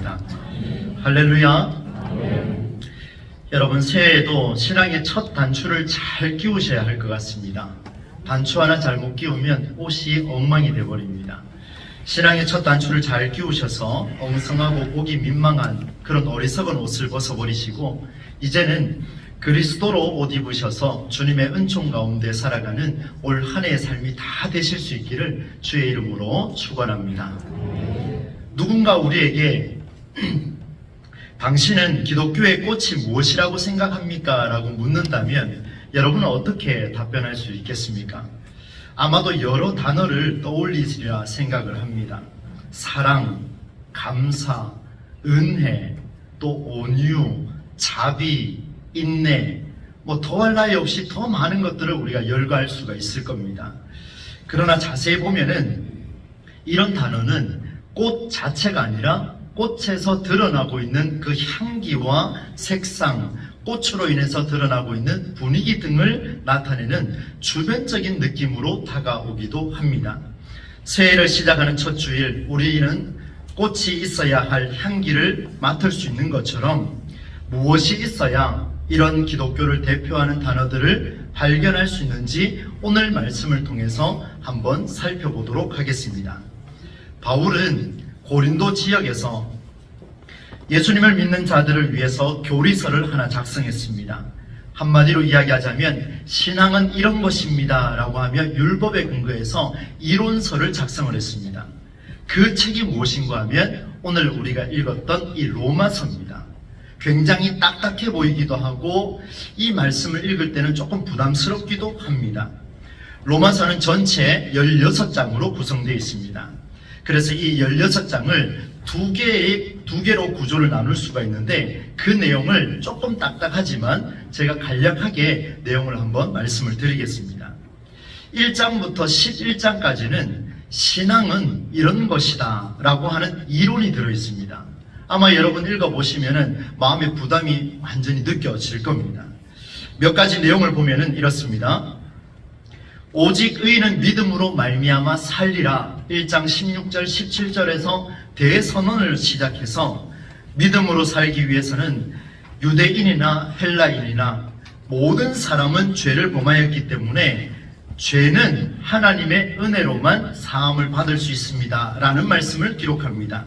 바랍니다. 할렐루야. 여러분, 새해에도 신앙의 첫 단추를 잘 끼우셔야 할 것 같습니다. 단추 하나 잘못 끼우면 옷이 엉망이 되어버립니다. 신앙의 첫 단추를 잘 끼우셔서 엉성하고 보기 민망한 그런 어리석은 옷을 벗어버리시고 이제는 그리스도로 옷 입으셔서 주님의 은총 가운데 살아가는 올 한 해의 삶이 다 되실 수 있기를 주의 이름으로 축원합니다. 누군가 우리에게 당신은 기독교의 꽃이 무엇이라고 생각합니까? 라고 묻는다면 여러분은 어떻게 답변할 수 있겠습니까? 아마도 여러 단어를 떠올리시리라 생각을 합니다. 사랑, 감사, 은혜, 또 온유, 자비, 인내, 더할 나위 없이 더 많은 것들을 우리가 열거할 수가 있을 겁니다. 그러나 자세히 보면은 이런 단어는 꽃 자체가 아니라 꽃에서 드러나고 있는 그 향기와 색상, 꽃으로 인해서 드러나고 있는 분위기 등을 나타내는 주변적인 느낌으로 다가오기도 합니다. 새해를 시작하는 첫 주일, 우리는 꽃이 있어야 할 향기를 맡을 수 있는 것처럼 무엇이 있어야 이런 기독교를 대표하는 단어들을 발견할 수 있는지 오늘 말씀을 통해서 한번 살펴보도록 하겠습니다. 바울은 고린도 지역에서 예수님을 믿는 자들을 위해서 교리서를 하나 작성했습니다. 한마디로 이야기하자면 신앙은 이런 것입니다 라고 하며 율법에 근거해서 이론서를 작성을 했습니다. 그 책이 무엇인가 하면 오늘 우리가 읽었던 이 로마서입니다. 굉장히 딱딱해 보이기도 하고 이 말씀을 읽을 때는 조금 부담스럽기도 합니다. 로마서는 전체 16장으로 구성되어 있습니다. 그래서 이 16장을 두 개로 구조를 나눌 수가 있는데 그 내용을 조금 딱딱하지만 제가 간략하게 내용을 한번 말씀을 드리겠습니다. 1장부터 11장까지는 신앙은 이런 것이다 라고 하는 이론이 들어있습니다. 아마 여러분 읽어보시면 마음의 부담이 완전히 느껴질 겁니다. 몇 가지 내용을 보면 이렇습니다. 오직 의인은 믿음으로 말미암아 살리라. 1장 16절 17절에서 대선언을 시작해서 믿음으로 살기 위해서는 유대인이나 헬라인이나 모든 사람은 죄를 범하였기 때문에 죄는 하나님의 은혜로만 사함을 받을 수 있습니다 라는 말씀을 기록합니다.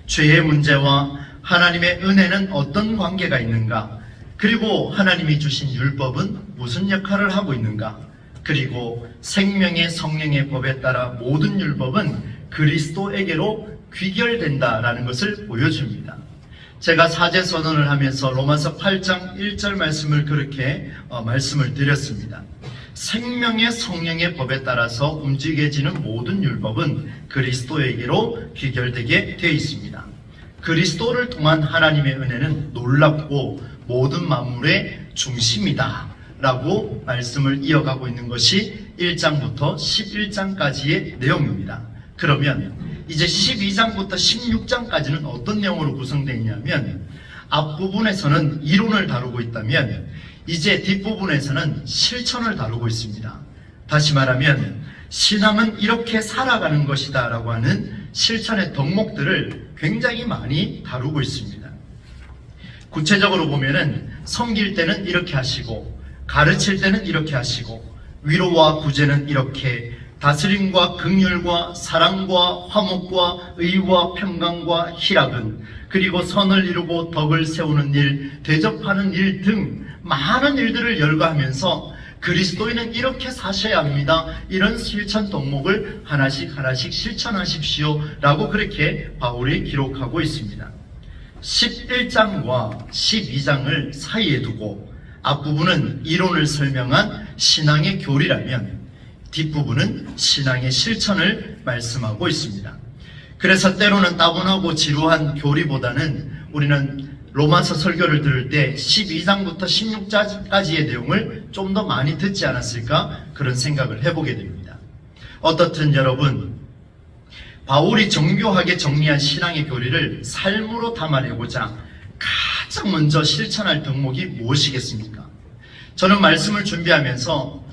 죄의 문제와 하나님의 은혜는 어떤 관계가 있는가? 그리고 하나님이 주신 율법은 무슨 역할을 하고 있는가? 그리고 생명의 성령의 법에 따라 모든 율법은 그리스도에게로 귀결된다라는 것을 보여줍니다. 제가 사제선언을 하면서 로마서 8장 1절 말씀을 그렇게 말씀을 드렸습니다. 생명의 성령의 법에 따라서 움직여지는 모든 율법은 그리스도에게로 귀결되게 되어 있습니다. 그리스도를 통한 하나님의 은혜는 놀랍고 모든 만물의 중심이다 라고 말씀을 이어가고 있는 것이 1장부터 11장까지의 내용입니다. 그러면 이제 12장부터 16장까지는 어떤 내용으로 구성되어 있냐면 앞부분에서는 이론을 다루고 있다면 이제 뒷부분에서는 실천을 다루고 있습니다. 다시 말하면 신앙은 이렇게 살아가는 것이다 라고 하는 실천의 덕목들을 굉장히 많이 다루고 있습니다. 구체적으로 보면은 섬길 때는 이렇게 하시고 가르칠 때는 이렇게 하시고 위로와 구제는 이렇게 다스림과 긍휼과 사랑과 화목과 의와 평강과 희락은 그리고 선을 이루고 덕을 세우는 일, 대접하는 일 등 많은 일들을 열거하면서 그리스도인은 이렇게 사셔야 합니다. 이런 실천 덕목을 하나씩 실천하십시오 라고 그렇게 바울이 기록하고 있습니다. 11장과 12장을 사이에 두고 앞부분은 이론을 설명한 신앙의 교리라면 뒷부분은 신앙의 실천을 말씀하고 있습니다. 그래서 때로는 따분하고 지루한 교리보다는 우리는 로마서 설교를 들을 때 12장부터 16장까지의 내용을 좀 더 많이 듣지 않았을까 그런 생각을 해보게 됩니다. 어떻든 여러분, 바울이 정교하게 정리한 신앙의 교리를 삶으로 담아내고자 가장 먼저 실천할 덕목이 무엇이겠습니까? 저는 말씀을 준비하면서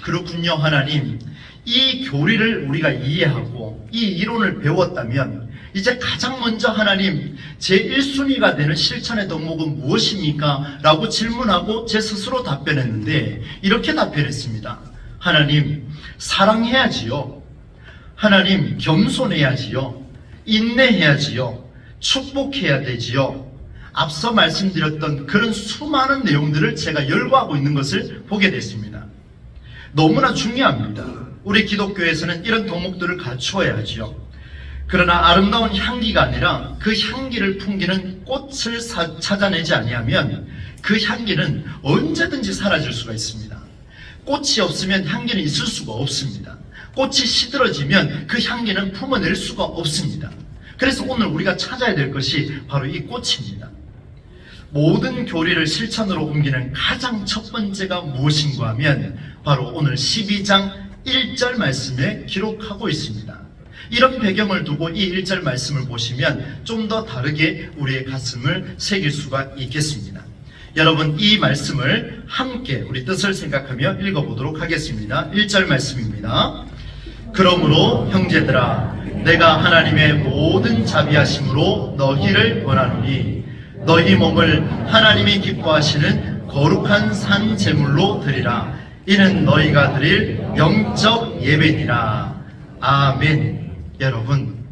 그렇군요 하나님, 이 교리를 우리가 이해하고 이 이론을 배웠다면 이제 가장 먼저 하나님, 제 1순위가 되는 실천의 덕목은 무엇입니까? 라고 질문하고 제 스스로 답변했는데 이렇게 답변했습니다. 하나님, 사랑해야지요. 하나님, 겸손해야지요. 인내해야지요. 축복해야 되지요. 앞서 말씀드렸던 그런 수많은 내용들을 제가 열거하고 있는 것을 보게 됐습니다. 너무나 중요합니다. 우리 기독교에서는 이런 덕목들을 갖추어야 하지요. 그러나 아름다운 향기가 아니라 그 향기를 풍기는 꽃을 찾아내지 아니하면 그 향기는 언제든지 사라질 수가 있습니다. 꽃이 없으면 향기는 있을 수가 없습니다. 꽃이 시들어지면 그 향기는 품어낼 수가 없습니다. 그래서 오늘 우리가 찾아야 될 것이 바로 이 꽃입니다. 모든 교리를 실천으로 옮기는 가장 첫 번째가 무엇인가 하면 바로 오늘 12장 1절 말씀에 기록하고 있습니다. 이런 배경을 두고 이 1절 말씀을 보시면 좀 더 다르게 우리의 가슴을 새길 수가 있겠습니다. 여러분, 이 말씀을 함께 우리 뜻을 생각하며 읽어보도록 하겠습니다. 1절 말씀입니다. 그러므로 형제들아, 내가 하나님의 모든 자비하심으로 너희를 권하노니 너희 몸을 하나님이 기뻐하시는 거룩한 산 제물로 드리라. 이는 너희가 드릴 영적 예배니라. 아멘. 여러분,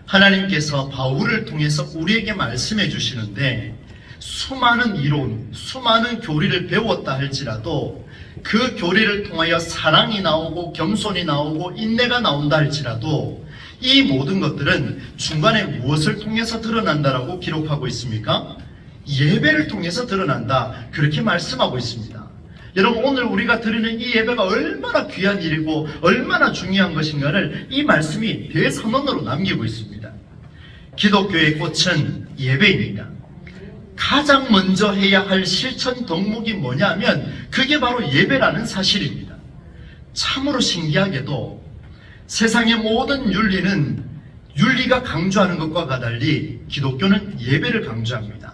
하나님께서 바울을 통해서 우리에게 말씀해 주시는데 수많은 이론, 수많은 교리를 배웠다 할지라도 그 교리를 통하여 사랑이 나오고 겸손이 나오고 인내가 나온다 할지라도 이 모든 것들은 중간에 무엇을 통해서 드러난다라고 기록하고 있습니까? 예배를 통해서 드러난다, 그렇게 말씀하고 있습니다. 여러분, 오늘 우리가 드리는 이 예배가 얼마나 귀한 일이고 얼마나 중요한 것인가를 이 말씀이 대선언으로 남기고 있습니다. 기독교의 꽃은 예배입니다. 가장 먼저 해야 할 실천 덕목이 뭐냐면 그게 바로 예배라는 사실입니다. 참으로 신기하게도 세상의 모든 윤리는 윤리가 강조하는 것과 다달리 기독교는 예배를 강조합니다.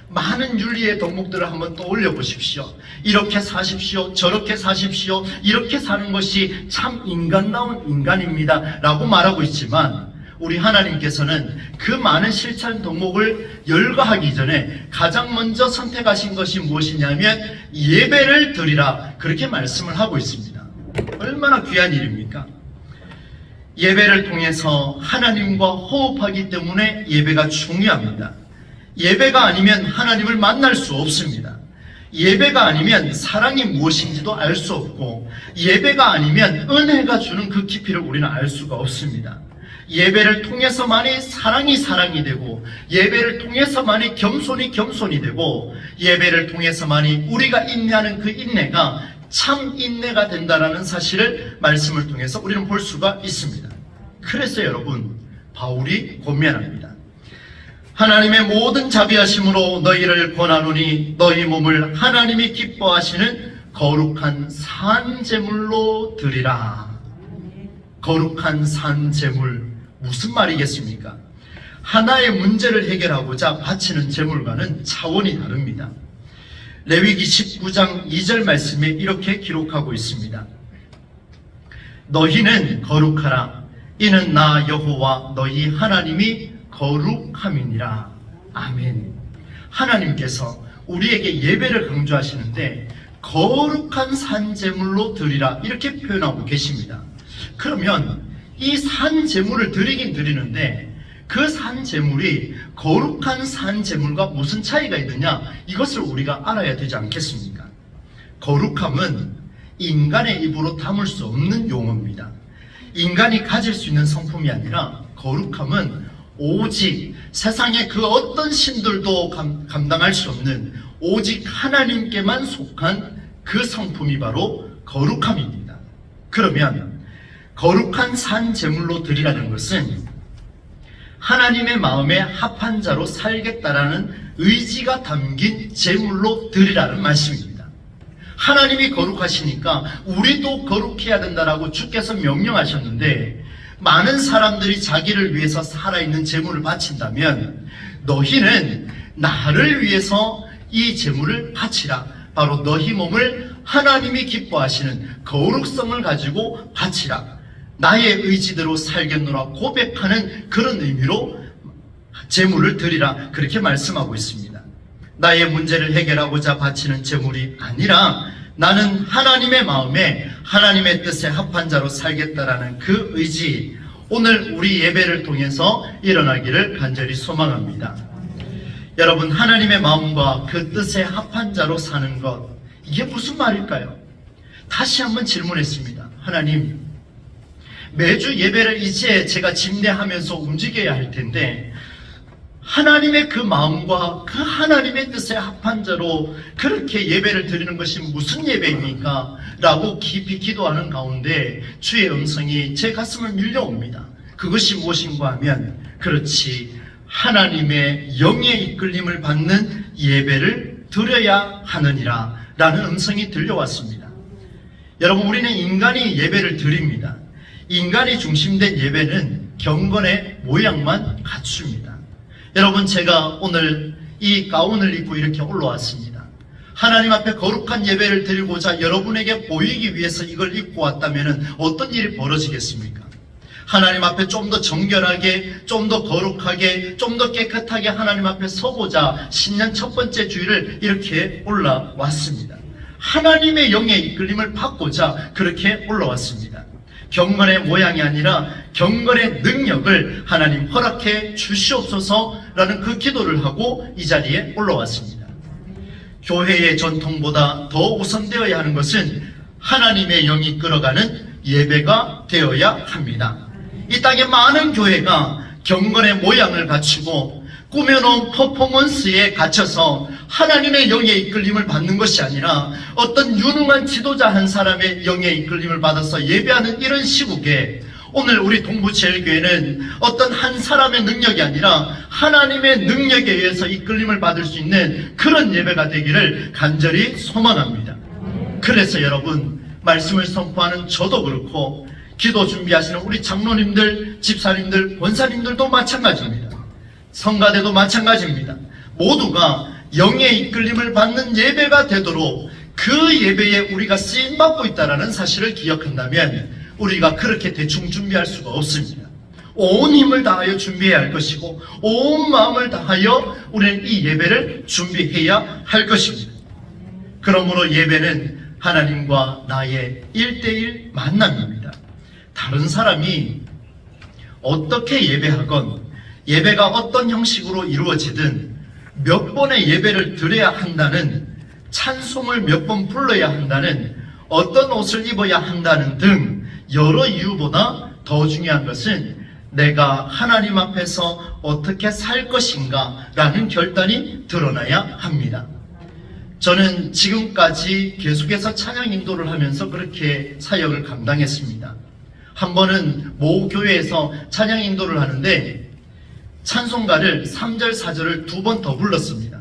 많은 윤리의 덕목들을 한번 떠올려 보십시오. 이렇게 사십시오, 저렇게 사십시오, 이렇게 사는 것이 참 인간다운 인간입니다 라고 말하고 있지만 우리 하나님께서는 그 많은 실천 덕목을 열거하기 전에 가장 먼저 선택하신 것이 무엇이냐면 예배를 드리라, 그렇게 말씀을 하고 있습니다. 얼마나 귀한 일입니까? 예배를 통해서 하나님과 호흡하기 때문에 예배가 중요합니다. 예배가 아니면 하나님을 만날 수 없습니다. 예배가 아니면 사랑이 무엇인지도 알 수 없고 예배가 아니면 은혜가 주는 그 깊이를 우리는 알 수가 없습니다. 예배를 통해서만이 사랑이 되고 예배를 통해서만이 겸손이 되고 예배를 통해서만이 우리가 인내하는 그 인내가 참 인내가 된다라는 사실을 말씀을 통해서 우리는 볼 수가 있습니다. 그래서 여러분, 바울이 권면합니다. 하나님의 모든 자비하심으로 너희를 권하노니 너희 몸을 하나님이 기뻐하시는 거룩한 산제물로 드리라. 거룩한 산제물, 무슨 말이겠습니까? 하나의 문제를 해결하고자 바치는 제물과는 차원이 다릅니다. 레위기 19장 2절 말씀에 이렇게 기록하고 있습니다. 너희는 거룩하라. 이는 나 여호와 너희 하나님이 거룩함이니라. 아멘. 하나님께서 우리에게 예배를 강조하시는데 거룩한 산제물로 드리라, 이렇게 표현하고 계십니다. 그러면 이 산제물을 드리긴 드리는데 그 산제물이 거룩한 산제물과 무슨 차이가 있느냐, 이것을 우리가 알아야 되지 않겠습니까? 거룩함은 인간의 입으로 담을 수 없는 용어입니다. 인간이 가질 수 있는 성품이 아니라 거룩함은 오직 세상의 그 어떤 신들도 감당할 수 없는 오직 하나님께만 속한 그 성품이 바로 거룩함입니다. 그러면 거룩한 산제물로 드리라는 것은 하나님의 마음에 합한 자로 살겠다라는 의지가 담긴 제물로 드리라는 말씀입니다. 하나님이 거룩하시니까 우리도 거룩해야 된다라고 주께서 명령하셨는데 많은 사람들이 자기를 위해서 살아있는 제물을 바친다면 너희는 나를 위해서 이 제물을 바치라. 바로 너희 몸을 하나님이 기뻐하시는 거룩성을 가지고 바치라. 나의 의지대로 살겠노라 고백하는 그런 의미로 제물을 드리라 그렇게 말씀하고 있습니다. 나의 문제를 해결하고자 바치는 제물이 아니라 나는 하나님의 마음에 하나님의 뜻에 합한 자로 살겠다라는 그 의지, 오늘 우리 예배를 통해서 일어나기를 간절히 소망합니다. 여러분, 하나님의 마음과 그 뜻에 합한 자로 사는 것, 이게 무슨 말일까요? 다시 한번 질문했습니다. 하나님, 매주 예배를 이제 제가 집례하면서 움직여야 할 텐데 하나님의 그 마음과 그 하나님의 뜻에 합한 자로 그렇게 예배를 드리는 것이 무슨 예배입니까? 라고 깊이 기도하는 가운데 주의 음성이 제 가슴을 밀려옵니다. 그것이 무엇인가 하면, 그렇지, 하나님의 영의 이끌림을 받는 예배를 드려야 하느니라 라는 음성이 들려왔습니다. 여러분, 우리는 인간이 예배를 드립니다. 인간이 중심된 예배는 경건의 모양만 갖춥니다. 여러분, 제가 오늘 이 가운을 입고 이렇게 올라왔습니다. 하나님 앞에 거룩한 예배를 드리고자 여러분에게 보이기 위해서 이걸 입고 왔다면 어떤 일이 벌어지겠습니까? 하나님 앞에 좀 더 정결하게, 좀 더 거룩하게, 좀 더 깨끗하게 하나님 앞에 서고자 신년 첫 번째 주일을 이렇게 올라왔습니다. 하나님의 영의 이끌림을 받고자 그렇게 올라왔습니다. 경건의 모양이 아니라 경건의 능력을 하나님 허락해 주시옵소서라는 그 기도를 하고 이 자리에 올라왔습니다. 교회의 전통보다 더 우선되어야 하는 것은 하나님의 영이 끌어가는 예배가 되어야 합니다. 이 땅에 많은 교회가 경건의 모양을 갖추고 꾸며놓은 퍼포먼스에 갇혀서 하나님의 영의 이끌림을 받는 것이 아니라 어떤 유능한 지도자 한 사람의 영의 이끌림을 받아서 예배하는 이런 시국에 오늘 우리 동부제일교회는 어떤 한 사람의 능력이 아니라 하나님의 능력에 의해서 이끌림을 받을 수 있는 그런 예배가 되기를 간절히 소망합니다. 그래서 여러분, 말씀을 선포하는 저도 그렇고 기도 준비하시는 우리 장로님들, 집사님들, 권사님들도 마찬가지입니다. 성가대도 마찬가지입니다. 모두가 영의 이끌림을 받는 예배가 되도록 그 예배에 우리가 쓰임받고 있다는 사실을 기억한다면 우리가 그렇게 대충 준비할 수가 없습니다. 온 힘을 다하여 준비해야 할 것이고 온 마음을 다하여 우리는 이 예배를 준비해야 할 것입니다. 그러므로 예배는 하나님과 나의 1:1 만남입니다. 다른 사람이 어떻게 예배하건 예배가 어떤 형식으로 이루어지든 몇 번의 예배를 드려야 한다는, 찬송을 몇 번 불러야 한다는, 어떤 옷을 입어야 한다는 등 여러 이유보다 더 중요한 것은 내가 하나님 앞에서 어떻게 살 것인가 라는 결단이 드러나야 합니다. 저는 지금까지 계속해서 찬양 인도를 하면서 그렇게 사역을 감당했습니다. 한 번은 모 교회에서 찬양 인도를 하는데 찬송가를 3절, 4절을 2번 더 불렀습니다.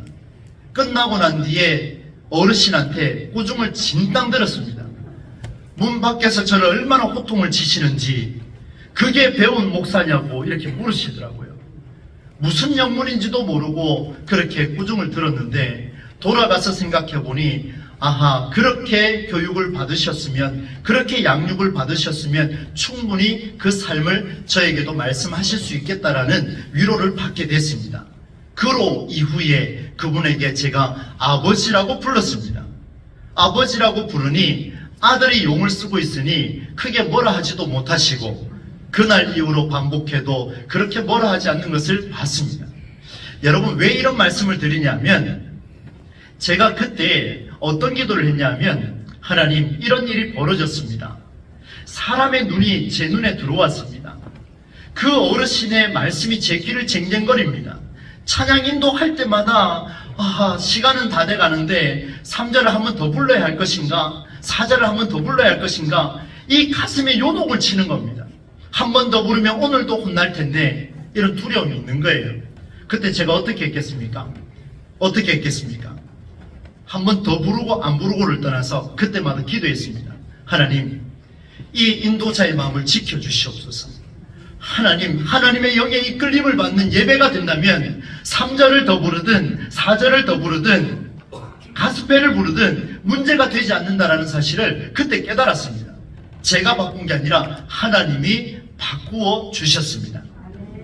끝나고 난 뒤에 어르신한테 꾸중을 진땅 들었습니다. 문 밖에서 저를 얼마나 호통을 치시는지, 그게 배운 목사냐고 이렇게 물으시더라고요. 무슨 영문인지도 모르고 그렇게 꾸중을 들었는데 돌아가서 생각해 보니, 아하, 그렇게 교육을 받으셨으면, 그렇게 양육을 받으셨으면 충분히 그 삶을 저에게도 말씀하실 수 있겠다라는 위로를 받게 됐습니다. 그로 이후에 그분에게 제가 아버지라고 불렀습니다. 아버지라고 부르니 아들이 용을 쓰고 있으니 크게 뭐라 하지도 못하시고, 그날 이후로 반복해도 그렇게 뭐라 하지 않는 것을 봤습니다. 여러분, 왜 이런 말씀을 드리냐면, 제가 그때 어떤 기도를 했냐면, 하나님, 이런 일이 벌어졌습니다. 사람의 눈이 제 눈에 들어왔습니다. 그 어르신의 말씀이 제 귀를 쟁쟁거립니다. 찬양 인도할 때마다 시간은 다 돼가는데 3절을 한 번 더 불러야 할 것인가, 4절을 한 번 더 불러야 할 것인가, 이 가슴에 요동을 치는 겁니다. 한 번 더 부르면 오늘도 혼날 텐데 이런 두려움이 있는 거예요. 그때 제가 어떻게 했겠습니까? 한 번 더 부르고 안 부르고를 떠나서 그때마다 기도했습니다. 하나님, 이 인도자의 마음을 지켜주시옵소서. 하나님, 하나님의 영의 이끌림을 받는 예배가 된다면 3절을 더 부르든 4절을 더 부르든 가스펠을 부르든 문제가 되지 않는다라는 사실을 그때 깨달았습니다. 제가 바꾼 게 아니라 하나님이 바꾸어 주셨습니다.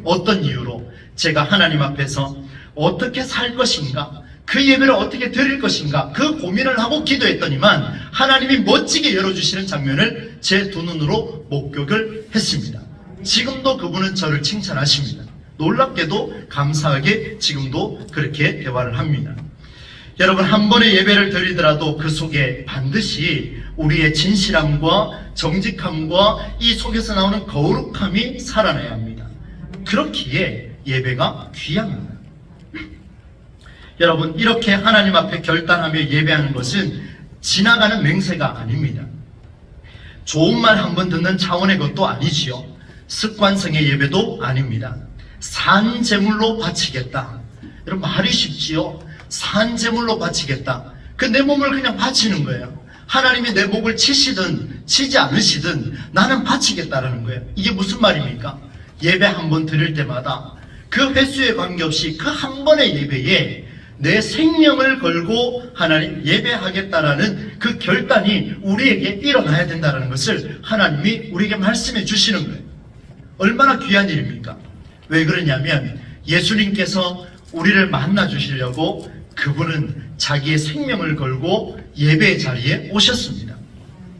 어떤 이유로? 제가 하나님 앞에서 어떻게 살 것인가, 그 예배를 어떻게 드릴 것인가, 그 고민을 하고 기도했더니만 하나님이 멋지게 열어주시는 장면을 제 두 눈으로 목격을 했습니다. 지금도 그분은 저를 칭찬하십니다. 놀랍게도 감사하게 지금도 그렇게 대화를 합니다. 여러분, 한 번의 예배를 드리더라도 그 속에 반드시 우리의 진실함과 정직함과 이 속에서 나오는 거룩함이 살아나야 합니다. 그렇기에 예배가 귀합니다. 여러분, 이렇게 하나님 앞에 결단하며 예배하는 것은 지나가는 맹세가 아닙니다. 좋은 말 한 번 듣는 차원의 것도 아니지요. 습관성의 예배도 아닙니다. 산 제물로 바치겠다. 여러분, 말이 쉽지요. 산 제물로 바치겠다. 그 내 몸을 그냥 바치는 거예요. 하나님이 내 목을 치시든 치지 않으시든 나는 바치겠다라는 거예요. 이게 무슨 말입니까? 예배 한 번 드릴 때마다 그 횟수에 관계없이 그 한 번의 예배에 내 생명을 걸고 하나님 예배하겠다라는 그 결단이 우리에게 일어나야 된다는 것을 하나님이 우리에게 말씀해 주시는 거예요. 얼마나 귀한 일입니까? 왜 그러냐면 예수님께서 우리를 만나 주시려고 그분은 자기의 생명을 걸고 예배의 자리에 오셨습니다.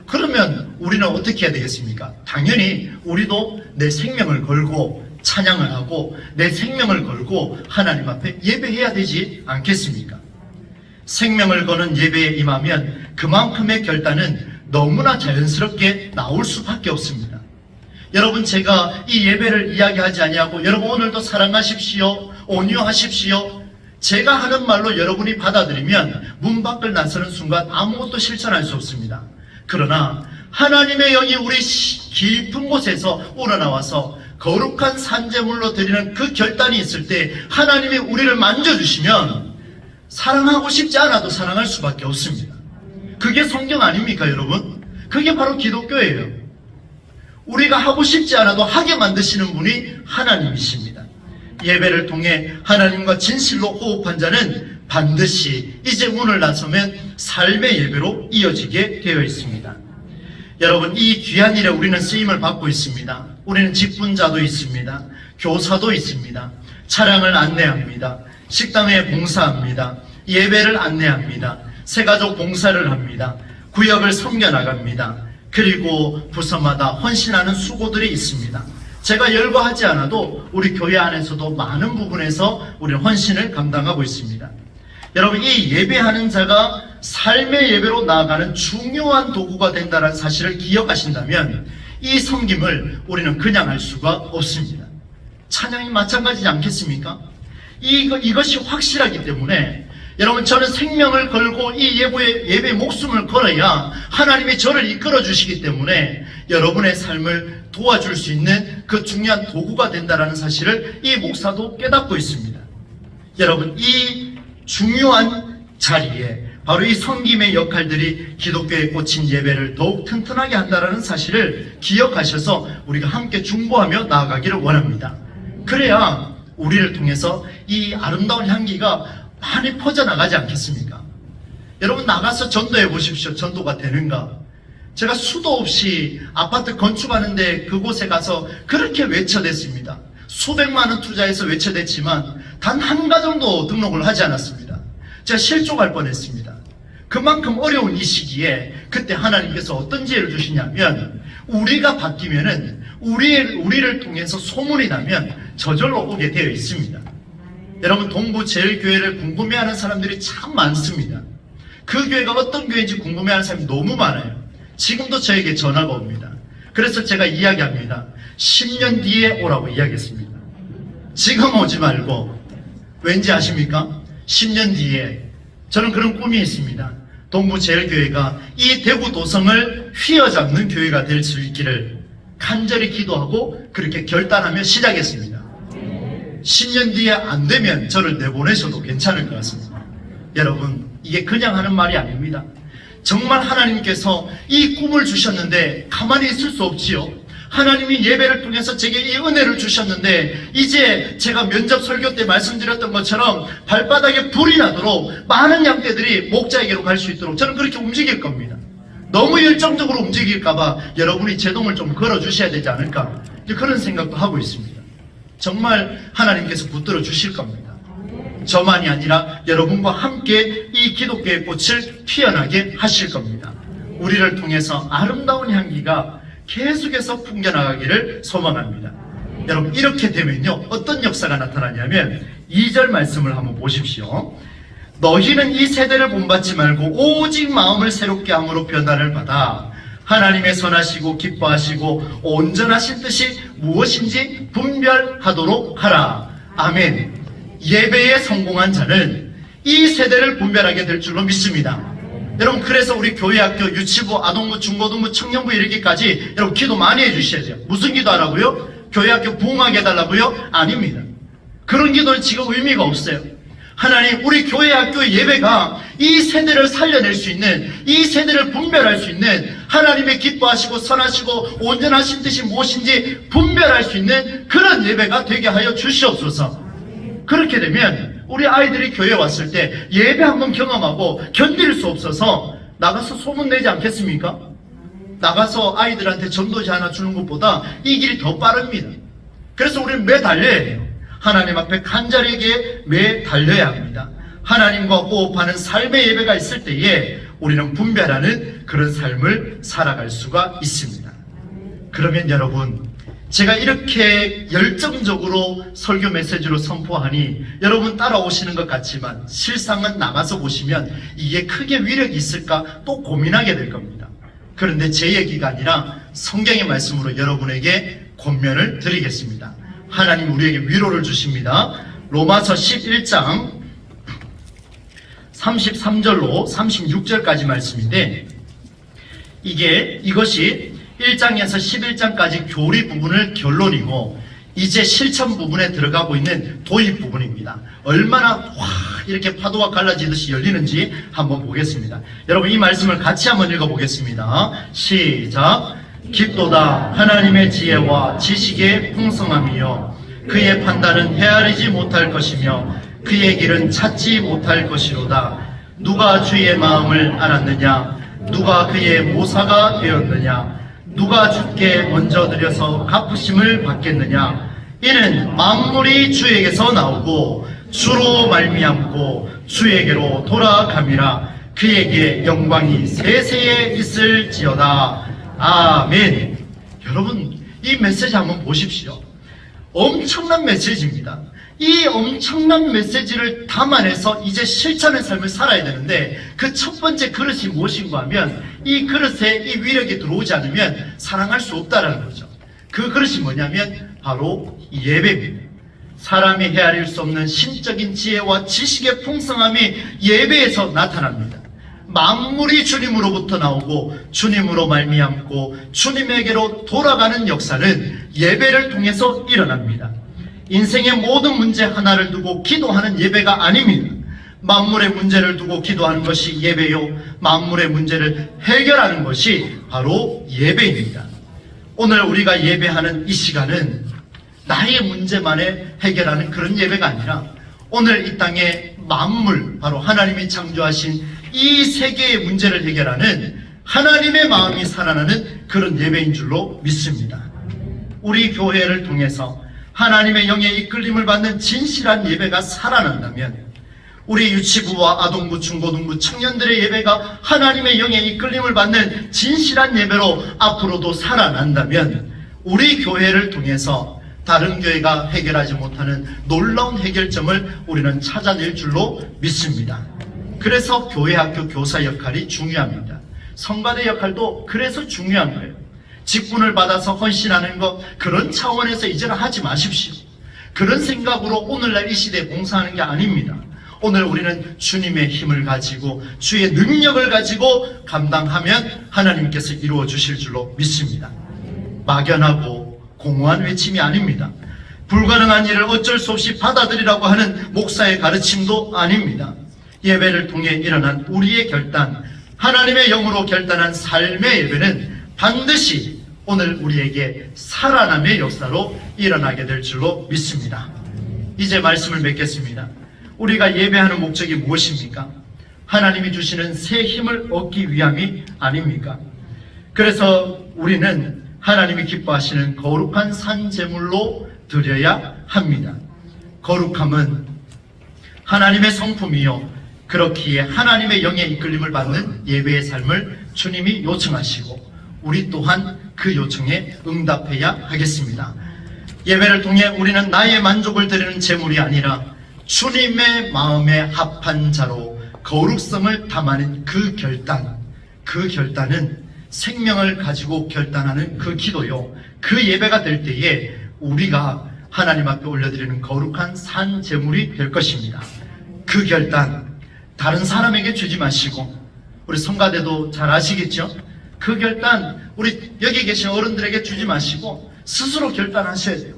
그러면 우리는 어떻게 해야 되겠습니까? 당연히 우리도 내 생명을 걸고 찬양을 하고 내 생명을 걸고 하나님 앞에 예배해야 되지 않겠습니까? 생명을 거는 예배에 임하면 그만큼의 결단은 너무나 자연스럽게 나올 수밖에 없습니다. 여러분, 제가 이 예배를 이야기하지 아니하고 여러분 오늘도 사랑하십시오, 온유하십시오, 제가 하는 말로 여러분이 받아들이면 문 밖을 나서는 순간 아무것도 실천할 수 없습니다. 그러나 하나님의 영이 우리 깊은 곳에서 우러나와서 거룩한 산제물로 드리는 그 결단이 있을 때 하나님이 우리를 만져주시면 사랑하고 싶지 않아도 사랑할 수밖에 없습니다. 그게 성경 아닙니까, 여러분? 그게 바로 기독교예요. 우리가 하고 싶지 않아도 하게 만드시는 분이 하나님이십니다. 예배를 통해 하나님과 진실로 호흡한 자는 반드시 이제 문을 나서면 삶의 예배로 이어지게 되어 있습니다. 여러분, 이 귀한 일에 우리는 쓰임을 받고 있습니다. 우리는 직분자도 있습니다. 교사도 있습니다. 차량을 안내합니다. 식당에 봉사합니다. 예배를 안내합니다. 새가족 봉사를 합니다. 구역을 섬겨나갑니다. 그리고 부서마다 헌신하는 수고들이 있습니다. 제가 열거하지 않아도 우리 교회 안에서도 많은 부분에서 우리는 헌신을 감당하고 있습니다. 여러분, 이 예배하는 자가 삶의 예배로 나아가는 중요한 도구가 된다는 사실을 기억하신다면 이 섬김을 우리는 그냥 할 수가 없습니다. 찬양이 마찬가지지 않겠습니까? 이것이 확실하기 때문에 여러분, 저는 생명을 걸고 이 예배에 목숨을 걸어야 하나님이 저를 이끌어 주시기 때문에 여러분의 삶을 도와줄 수 있는 그 중요한 도구가 된다는 사실을 이 목사도 깨닫고 있습니다. 여러분, 이 중요한 자리에 바로 이 섬김의 역할들이 기독교에 꽂힌 예배를 더욱 튼튼하게 한다는 사실을 기억하셔서 우리가 함께 중보하며 나아가기를 원합니다. 그래야 우리를 통해서 이 아름다운 향기가 많이 퍼져나가지 않겠습니까? 여러분, 나가서 전도해 보십시오. 전도가 되는가? 제가 수도 없이 아파트 건축하는데 그곳에 가서 그렇게 외쳐댔습니다. 수백만 원 투자해서 외쳐댔지만 단 한 가정도 등록을 하지 않았습니다. 제가 실족할 뻔했습니다. 그만큼 어려운 이 시기에 그때 하나님께서 어떤 지혜를 주시냐면 우리가 바뀌면은 우리를 통해서 소문이 나면 저절로 오게 되어 있습니다. 여러분, 동부제일교회를 궁금해하는 사람들이 참 많습니다. 그 교회가 어떤 교회인지 궁금해하는 사람이 너무 많아요. 지금도 저에게 전화가 옵니다. 그래서 제가 이야기합니다. 10년 뒤에 오라고 이야기했습니다. 지금 오지 말고. 왠지 아십니까? 10년 뒤에 저는 그런 꿈이 있습니다. 동부제일교회가 이 대구 도성을 휘어잡는 교회가 될 수 있기를 간절히 기도하고 그렇게 결단하며 시작했습니다. 10년 뒤에 안 되면 저를 내보내셔도 괜찮을 것 같습니다. 여러분, 이게 그냥 하는 말이 아닙니다. 정말 하나님께서 이 꿈을 주셨는데 가만히 있을 수 없지요. 하나님이 예배를 통해서 제게 이 은혜를 주셨는데 이제 제가 면접 설교 때 말씀드렸던 것처럼 발바닥에 불이 나도록 많은 양떼들이 목자에게로 갈 수 있도록 저는 그렇게 움직일 겁니다. 너무 열정적으로 움직일까봐 여러분이 제동을 좀 걸어주셔야 되지 않을까, 이제 그런 생각도 하고 있습니다. 정말 하나님께서 붙들어 주실 겁니다. 저만이 아니라 여러분과 함께 이 기독교의 꽃을 피어나게 하실 겁니다. 우리를 통해서 아름다운 향기가 계속해서 풍겨나가기를 소망합니다. 여러분, 이렇게 되면요, 어떤 역사가 나타나냐면 2절 말씀을 한번 보십시오. 너희는 이 세대를 본받지 말고 오직 마음을 새롭게 함으로 변화를 받아 하나님의 선하시고 기뻐하시고 온전하신 뜻이 무엇인지 분별하도록 하라. 아멘. 예배에 성공한 자는 이 세대를 분별하게 될 줄로 믿습니다. 여러분, 그래서 우리 교회학교, 유치부, 아동부, 중고등부, 청년부 이르기까지 여러분 기도 많이 해주셔야 돼요. 무슨 기도하라고요? 교회학교 부흥하게 해달라고요? 아닙니다. 그런 기도는 지금 의미가 없어요. 하나님, 우리 교회학교의 예배가 이 세대를 살려낼 수 있는, 이 세대를 분별할 수 있는, 하나님의 기뻐하시고 선하시고 온전하신 뜻이 무엇인지 분별할 수 있는 그런 예배가 되게 하여 주시옵소서. 그렇게 되면 우리 아이들이 교회에 왔을 때 예배 한번 경험하고 견딜 수 없어서 나가서 소문내지 않겠습니까? 나가서 아이들한테 전도지 하나 주는 것보다 이 길이 더 빠릅니다. 그래서 우리는 매 달려야 해요. 하나님 앞에 간절하게 매 달려야 합니다. 하나님과 호흡하는 삶의 예배가 있을 때에 우리는 분별하는 그런 삶을 살아갈 수가 있습니다. 그러면 여러분, 제가 이렇게 열정적으로 설교 메시지로 선포하니 여러분 따라오시는 것 같지만 실상은 나가서 보시면 이게 크게 위력이 있을까 또 고민하게 될 겁니다. 그런데 제 얘기가 아니라 성경의 말씀으로 여러분에게 권면을 드리겠습니다. 하나님 우리에게 위로를 주십니다. 로마서 11장 33절로 36절까지 말씀인데, 이것이 1장에서 11장까지 교리 부분을 결론이고 이제 실천 부분에 들어가고 있는 도입 부분입니다. 얼마나 이렇게 파도가 갈라지듯이 열리는지 한번 보겠습니다. 여러분, 이 말씀을 같이 한번 읽어보겠습니다. 시작. 깊도다 하나님의 지혜와 지식의 풍성함이요 그의 판단은 헤아리지 못할 것이며 그의 길은 찾지 못할 것이로다. 누가 주의 마음을 알았느냐? 누가 그의 모사가 되었느냐? 누가 주께 먼저 드려서 갚으심을 받겠느냐? 이는 만물이 주에게서 나오고 주로 말미암고 주에게로 돌아감이라. 그에게 영광이 세세에 있을지어다. 아멘. 여러분, 이 메시지 한번 보십시오. 엄청난 메시지입니다. 이 엄청난 메시지를 담아내서 이제 실천의 삶을 살아야 되는데 그 첫 번째 그릇이 무엇인가 하면 이 그릇에 이 위력이 들어오지 않으면 사랑할 수 없다라는 거죠. 그 그릇이 뭐냐면 바로 예배입니다. 사람이 헤아릴 수 없는 신적인 지혜와 지식의 풍성함이 예배에서 나타납니다. 만물이 주님으로부터 나오고 주님으로 말미암고 주님에게로 돌아가는 역사는 예배를 통해서 일어납니다. 인생의 모든 문제 하나를 두고 기도하는 예배가 아닙니다. 만물의 문제를 두고 기도하는 것이 예배요, 만물의 문제를 해결하는 것이 바로 예배입니다. 오늘 우리가 예배하는 이 시간은 나의 문제만을 해결하는 그런 예배가 아니라 오늘 이 땅의 만물, 바로 하나님이 창조하신 이 세계의 문제를 해결하는 하나님의 마음이 살아나는 그런 예배인 줄로 믿습니다. 우리 교회를 통해서 하나님의 영의 이끌림을 받는 진실한 예배가 살아난다면, 우리 유치부와 아동부, 중고등부, 청년들의 예배가 하나님의 영의 이끌림을 받는 진실한 예배로 앞으로도 살아난다면 우리 교회를 통해서 다른 교회가 해결하지 못하는 놀라운 해결점을 우리는 찾아낼 줄로 믿습니다. 그래서 교회학교 교사 역할이 중요합니다. 성가대 역할도 그래서 중요한 거예요. 직분을 받아서 헌신하는 것, 그런 차원에서 이제는 하지 마십시오. 그런 생각으로 오늘날 이 시대에 봉사하는 게 아닙니다. 오늘 우리는 주님의 힘을 가지고 주의 능력을 가지고 감당하면 하나님께서 이루어 주실 줄로 믿습니다. 막연하고 공허한 외침이 아닙니다. 불가능한 일을 어쩔 수 없이 받아들이라고 하는 목사의 가르침도 아닙니다. 예배를 통해 일어난 우리의 결단, 하나님의 영으로 결단한 삶의 예배는 반드시 오늘 우리에게 살아남의 역사로 일어나게 될 줄로 믿습니다. 이제 말씀을 맺겠습니다. 우리가 예배하는 목적이 무엇입니까? 하나님이 주시는 새 힘을 얻기 위함이 아닙니까? 그래서 우리는 하나님이 기뻐하시는 거룩한 산제물로 드려야 합니다. 거룩함은 하나님의 성품이요, 그렇기에 하나님의 영의 이끌림을 받는 예배의 삶을 주님이 요청하시고 우리 또한 그 요청에 응답해야 하겠습니다. 예배를 통해 우리는 나의 만족을 드리는 제물이 아니라 주님의 마음에 합한 자로 거룩성을 담아낸 그 결단은 생명을 가지고 결단하는 그 기도요, 그 예배가 될 때에 우리가 하나님 앞에 올려드리는 거룩한 산 제물이 될 것입니다. 그 결단 다른 사람에게 주지 마시고, 우리 성가대도 잘 아시겠죠? 그 결단 우리 여기 계신 어른들에게 주지 마시고 스스로 결단하셔야 돼요.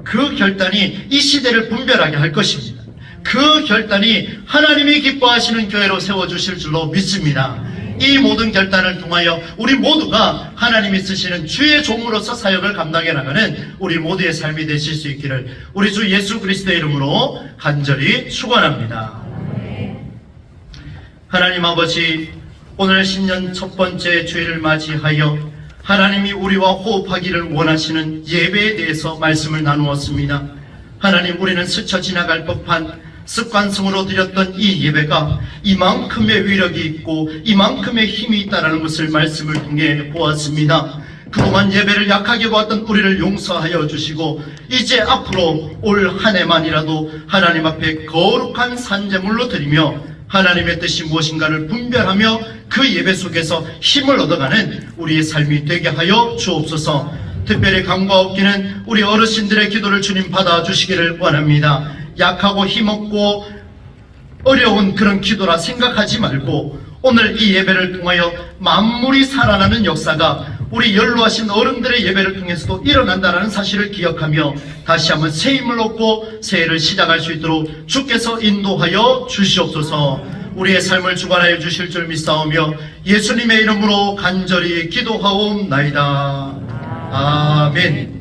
그 결단이 이 시대를 분별하게 할 것입니다. 그 결단이 하나님이 기뻐하시는 교회로 세워주실 줄로 믿습니다. 이 모든 결단을 통하여 우리 모두가 하나님이 쓰시는 주의 종으로서 사역을 감당해 나가는 우리 모두의 삶이 되실 수 있기를 우리 주 예수 그리스도의 이름으로 간절히 축원합니다. 하나님 아버지, 오늘 신년 첫 번째 주일을 맞이하여 하나님이 우리와 호흡하기를 원하시는 예배에 대해서 말씀을 나누었습니다. 하나님, 우리는 스쳐 지나갈 법한 습관성으로 드렸던 이 예배가 이만큼의 위력이 있고 이만큼의 힘이 있다는 것을 말씀을 통해 보았습니다. 그동안 예배를 약하게 보았던 우리를 용서하여 주시고 이제 앞으로 올 한 해만이라도 하나님 앞에 거룩한 산제물로 드리며 하나님의 뜻이 무엇인가를 분별하며 그 예배 속에서 힘을 얻어가는 우리의 삶이 되게 하여 주옵소서. 특별히 강과 없기는 우리 어르신들의 기도를 주님 받아주시기를 원합니다. 약하고 힘없고 어려운 그런 기도라 생각하지 말고 오늘 이 예배를 통하여 만물이 살아나는 역사가 우리 연로하신 어른들의 예배를 통해서도 일어난다는 사실을 기억하며 다시 한번 새 힘을 얻고 새해를 시작할 수 있도록 주께서 인도하여 주시옵소서. 우리의 삶을 주관하여 주실 줄 믿사오며 예수님의 이름으로 간절히 기도하옵나이다. 아멘.